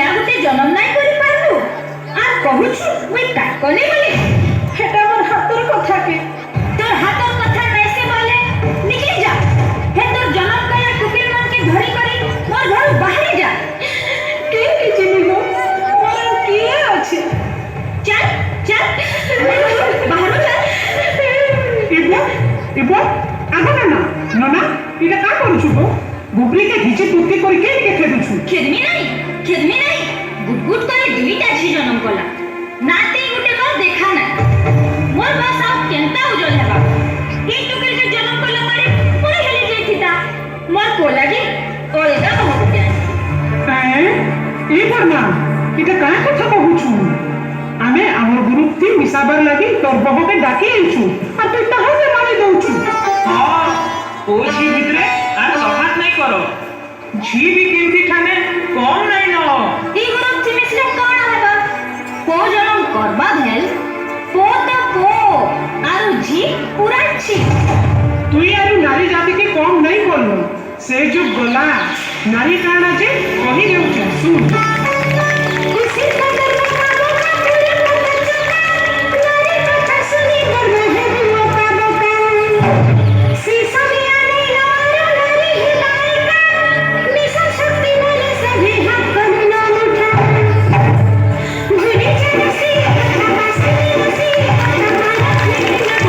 पिला गुटे जन्म नाई करि पारलु आ कहूछु मुई काकले बोले हेटा मोर हातर कथा के तोर हाथर कथा नहीं से बोले निकल जा हे तोर जन्म कया टुकिल मन के धरी करी मोर घर बाहर जा के चिनी हो मोर किए अछि चल चल बाहर चल इबो आगो ना नना इटा का करू गो गुगरी के घिचे तुत्ती करी के खेदु छु खेदमी नहीं गुट करे दुईटा झी जन्म कला नाते गुटे को देखा ना मोर बस आ केनता उजल हेबा ई टुकिल के जन्म कला मारे पूरा हेली जेथिता मोर को लागी ओलगा हो गया ए बर्मा इटा का कथा कहू छु आमे हमर ग्रुप ती मिसाबर लागि तोर बहो के डाकी आइछु आ तू तहा से मारी दउ छु हां ओई छी भितरे आर सहात नहीं करो झी भी किंती ठाने कम नहीं न ई ग्रुप ती मिसले कोन हेबा को जन्म करबा भेल पो तो पो आरो झी पूरा छी तुई आरु नारी जाति के कम नहीं बोलनो से जो गला नारी काना जे कहि देउ छु सुन उसी का करना का पूरा नारी कथा सुनी करना है दिलो का दोका सीसा मिया नहीं लारा नारी हिलाएगा मिशन शक्ति वाले सभी हाथ करना उठा भूली चले सी कथा सी सी कथा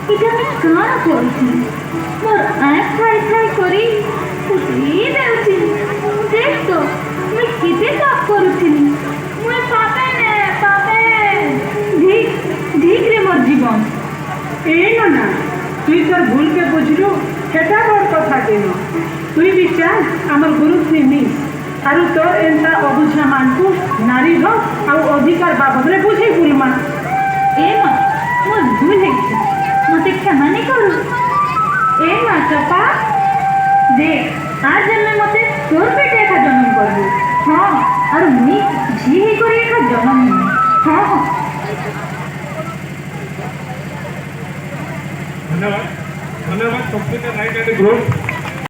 এটা আমি কাଣା করছি মোর আঁখ খাই খাই করি ফুটিয়ে দেউছি দেখ তো মুই কেতে পাপ করুছিলি মুই পাপে নে পাপে ধিক ধিক রে মোর জীবন এই না তুই তোর ভুলকে বুঝলু সেটা বড় কথা কেন তুই বিচার আমার গুরুত্ব নিস আর তোর এন্তা অবুঝা মানকু নারীর আর অধিকার বাবদরে বুঝাই বুলমা এ মা মোর ভুল হয়েছে মতে ক্ষমা নি করু এ মা চপা দেখ আজ জন্মে মতে তোর পেটে একা জন্ম করবো হ্যাঁ আর মুই ঝি হি করে একা জন্ম নিবি হ্যাঁ হ্যাঁ ধন্যবাদ ধন্যবাদ কমপ্লিট নাইট এন্ড গ্রোথ